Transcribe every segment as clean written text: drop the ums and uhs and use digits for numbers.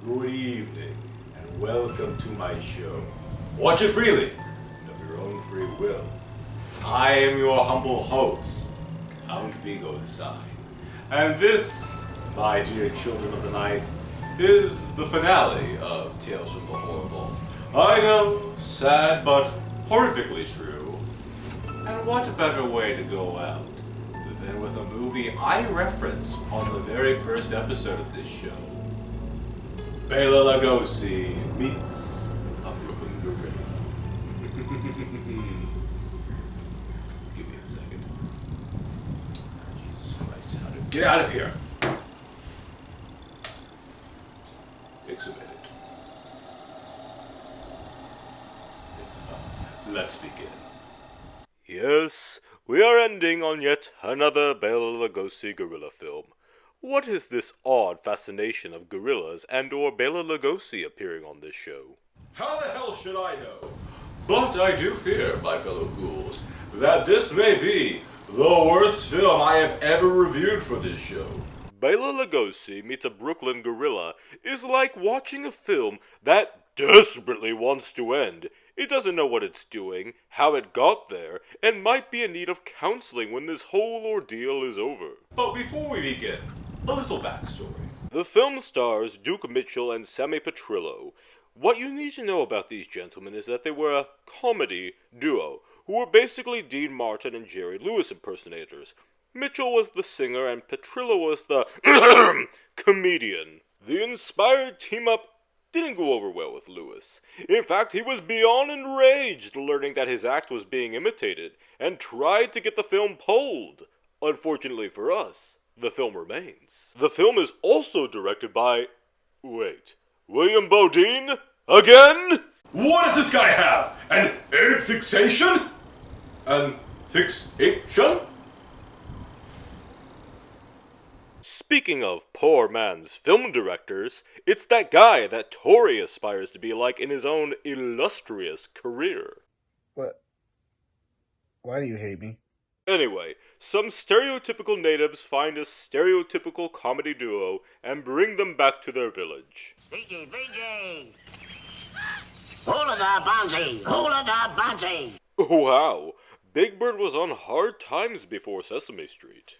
Good evening, and welcome to my show. Watch it freely, and of your own free will. I am your humble host, Count Vigostein, and this, my dear children of the night, is the finale of Tales from the Horror Vault. I know, sad but horrifically true. And what better way to go out than with a movie I reference on the very first episode of this show. Bela Lugosi meets a Brooklyn gorilla. Give me a second. Jesus Christ, how to get out of here! Takes a minute. Let's begin. Yes, we are ending on yet another Bela Lugosi gorilla film. What is this odd fascination of gorillas and or Bela Lugosi appearing on this show? How the hell should I know? But I do fear, my fellow ghouls, that this may be the worst film I have ever reviewed for this show. Bela Lugosi meets a Brooklyn gorilla is like watching a film that desperately wants to end. It doesn't know what it's doing, how it got there, and might be in need of counseling when this whole ordeal is over. But before we begin, a little backstory. The film stars Duke Mitchell and Sammy Petrillo. What you need to know about these gentlemen is that they were a comedy duo, who were basically Dean Martin and Jerry Lewis impersonators. Mitchell was the singer and Petrillo was the comedian. The inspired team-up didn't go over well with Lewis. In fact, he was beyond enraged learning that his act was being imitated, and tried to get the film pulled. Unfortunately for us, the film remains. The film is also directed by... William Bodine? Again? What does this guy have? An ape fixation? An fixation? Speaking of poor man's film directors, it's that guy that Tori aspires to be like in his own illustrious career. What? Why do you hate me? Anyway, some stereotypical natives find a stereotypical comedy duo and bring them back to their village. VJ! Hula da Bonzi! Hula da Bonzi! Wow, Big Bird was on hard times before Sesame Street.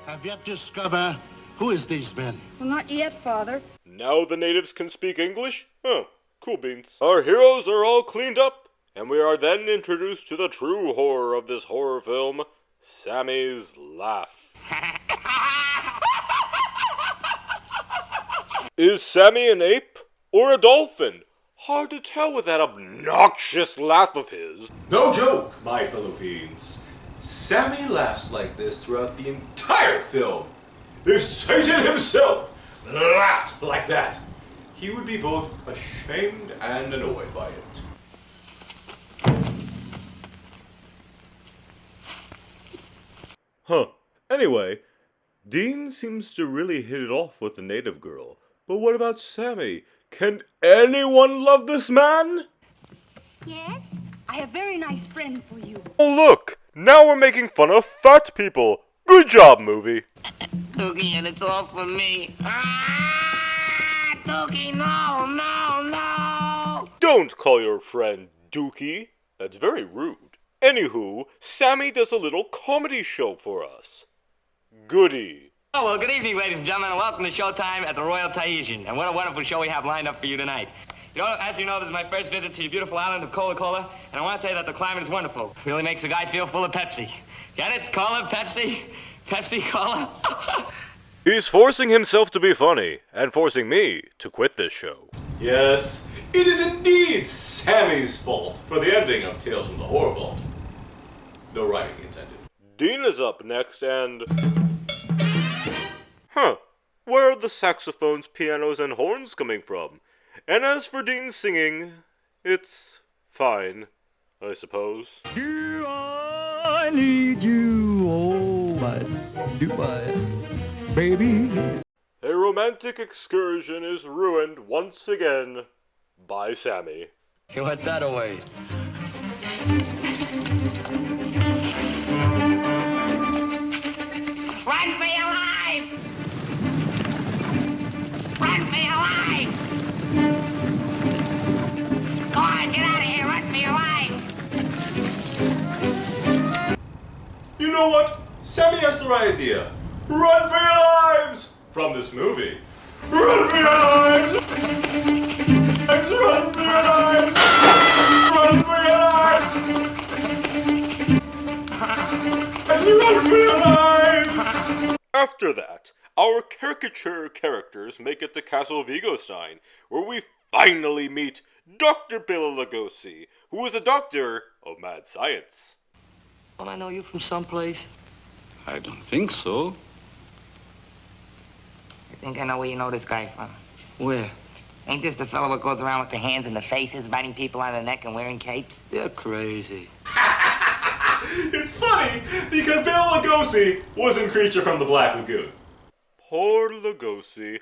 Have yet discovered who is these men? Well, not yet, Father. Now the natives can speak English? Huh, cool beans. Our heroes are all cleaned up, and we are then introduced to the true horror of this horror film, Sammy's laugh. Is Sammy an ape or a dolphin? Hard to tell with that obnoxious laugh of his. No joke, my fellow fiends. Sammy laughs like this throughout the entire film. If Satan himself laughed like that, he would be both ashamed and annoyed by it. Huh. Anyway, Dean seems to really hit it off with the native girl. But what about Sammy? Can anyone love this man? Yes? I have a very nice friend for you. Oh look! Now we're making fun of fat people! Good job, movie! Dookie, and it's all for me. Ah! Dookie, no, no, no! Don't call your friend Dookie. That's very rude. Anywho, Sammy does a little comedy show for us. Goody. Oh, well, good evening, ladies and gentlemen, and welcome to Showtime at the Royal Tahitian. And what a wonderful show we have lined up for you tonight. You know, as you know, this is my first visit to your beautiful island of Cola-Cola, and I want to tell you that the climate is wonderful. Really makes a guy feel full of Pepsi. Get it? Cola, Pepsi? Pepsi, Cola? He's forcing himself to be funny, and forcing me to quit this show. Yes, it is indeed Sammy's fault for the ending of Tales from the Horror Vault. No rhyming intended. Dean is up next, and... where are the saxophones, pianos, and horns coming from? And as for Dean singing, it's fine, I suppose. Do I need you? Oh, do I, baby? A romantic excursion is ruined once again by Sammy. You let that away. Run for your life! Run for your life! Go on, get out of here. Run for your life. You know what? Sammy has the right idea. Run for your lives! From this movie. Run for your lives! Run for your lives! Run for your lives! Run for your lives! After that, our caricature characters make it to Castle Vigostein, where we finally meet Dr. Bela Lugosi, who is a doctor of mad science. Don't I know you from someplace? I don't think so. I think I know where you know this guy from. Where? Ain't this the fellow that goes around with the hands in the faces, biting people on the neck and wearing capes? You're crazy. It's funny because Bela Lugosi was in Creature from the Black Lagoon. Poor Lugosi.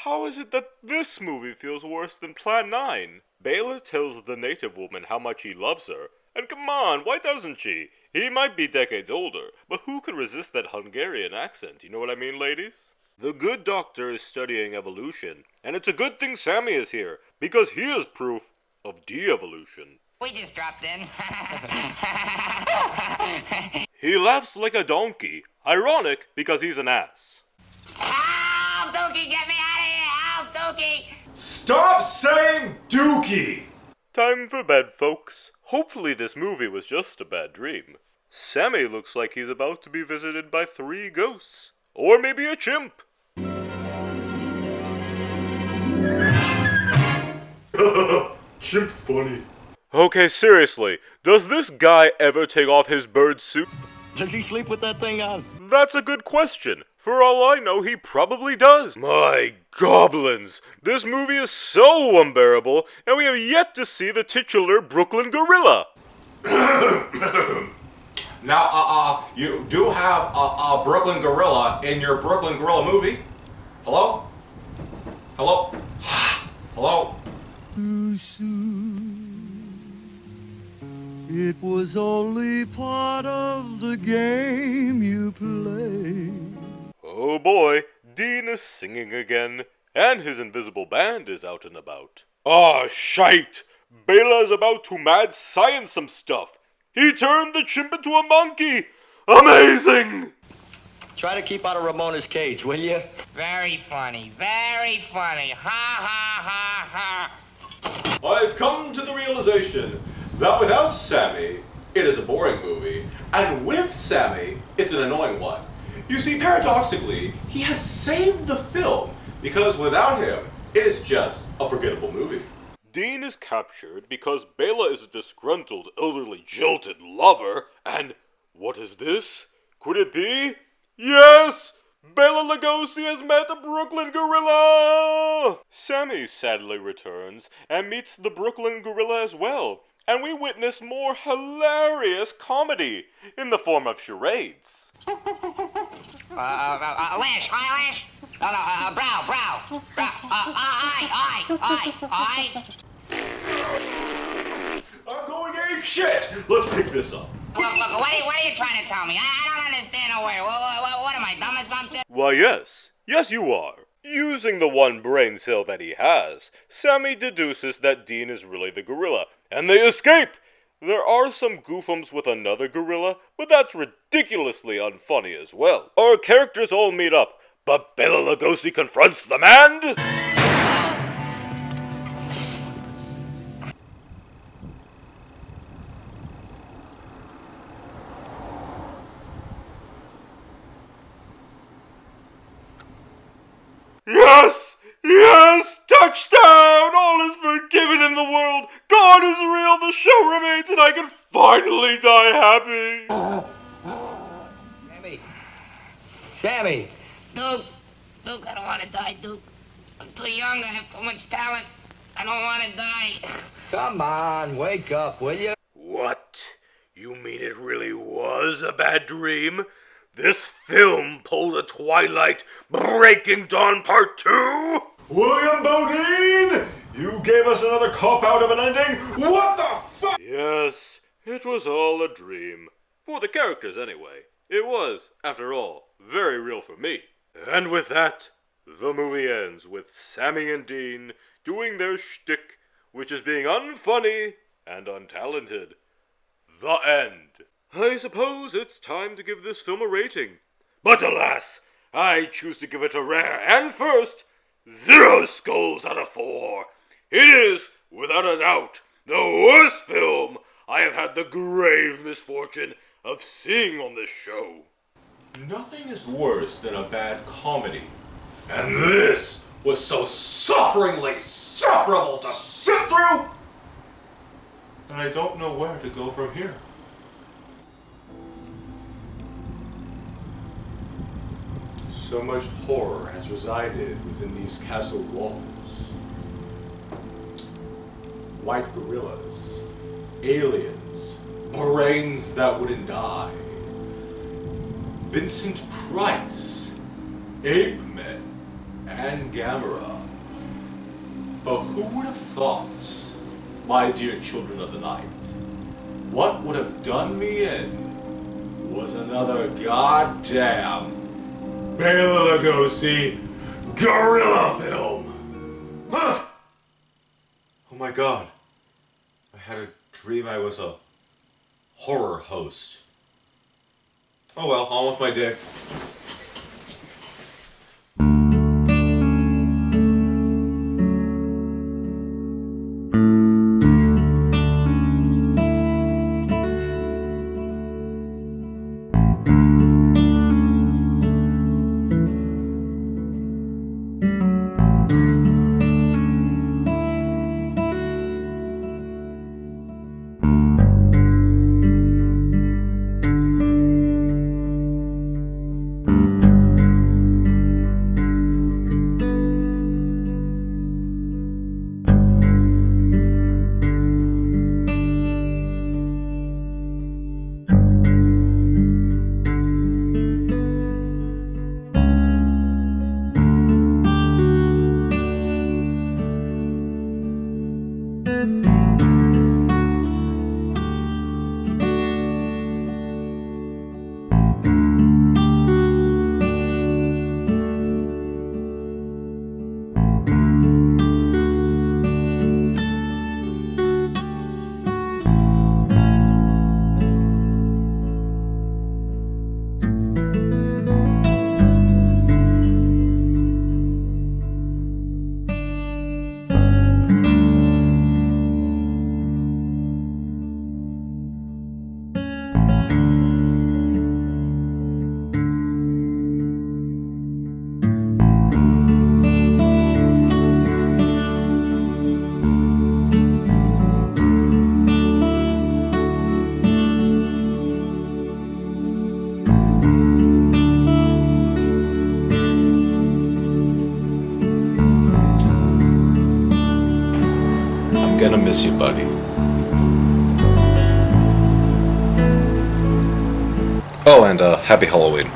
How is it that this movie feels worse than Plan 9? Bela tells the native woman how much he loves her. And come on, why doesn't she? He might be decades older, but who can resist that Hungarian accent? You know what I mean, ladies? The good doctor is studying evolution, and it's a good thing Sammy is here, because he is proof of de-evolution. We just dropped in. He laughs like a donkey. Ironic, because he's an ass. Help, Dookie, get me out of here! Help, Dookie! Stop saying Dookie! Time for bed, folks. Hopefully this movie was just a bad dream. Sammy looks like he's about to be visited by 3 ghosts. Or maybe a chimp. Chimp funny. Okay, seriously, does this guy ever take off his bird suit? Does he sleep with that thing on? That's a good question. For all I know, he probably does. My goblins! This movie is so unbearable, and we have yet to see the titular Brooklyn Gorilla. Now, you do have a Brooklyn Gorilla in your Brooklyn Gorilla movie. Hello? Hello? Hello? Too soon. It was only part of the game you played. Oh boy, Dean is singing again, and his invisible band is out and about. Ah, shite! Bela's about to mad science some stuff. He turned the chimp into a monkey! Amazing! Try to keep out of Ramona's cage, will you? Very funny, very funny. Ha, ha, ha, ha. I've come to the realization that without Sammy, it is a boring movie, and with Sammy, it's an annoying one. You see, paradoxically, he has saved the film, because without him, it is just a forgettable movie. Dean is captured because Bela is a disgruntled, elderly, jilted lover, and what is this? Could it be? Yes! Bela Lugosi has met a Brooklyn Gorilla! Sammy sadly returns and meets the Brooklyn Gorilla as well, and we witness more hilarious comedy in the form of charades. Lash, eyelash? Brow. Eye. I'm going ape shit! Let's pick this up. Look, what are you trying to tell me? I don't understand a word. What am I, dumb or something? Why, yes, you are. Using the one brain cell that he has, Sammy deduces that Dean is really the gorilla, and they escape! There are some goofums with another gorilla, but that's ridiculously unfunny as well. Our characters all meet up, but Bela Lugosi confronts the man! Yes! Touchdown! All is forgiven in the world! God is real, the show remains, and I can finally die happy! Sammy! Duke, I don't want to die, Duke. I'm too young, I have too much talent. I don't want to die. Come on, wake up, will you? What? You mean it really was a bad dream? This film pulled a Twilight Breaking Dawn Part 2? William Bodine! You gave us another cop-out of an ending? What the fuck? Yes, it was all a dream. For the characters, anyway. It was, after all, very real for me. And with that, The movie ends with Sammy and Dean doing their shtick, which is being unfunny and untalented. The end. I suppose it's time to give this film a rating. But alas, I choose to give it a rare and first 0 skulls out of 4. It is, without a doubt, the worst film I have had the grave misfortune of seeing on this show. Nothing is worse than a bad comedy. And this was so sufferingly sufferable to sit through that I don't know where to go from here. So much horror has resided within these castle walls. White gorillas, aliens, brains that wouldn't die, Vincent Price, ape men, and Gamera. But who would have thought, my dear children of the night, what would have done me in was another goddamn Bela Lugosi gorilla film! Huh! Oh my god. I had a dream I was a horror host. Oh well, on with my day. I'm gonna miss you, buddy. Oh, and happy Halloween.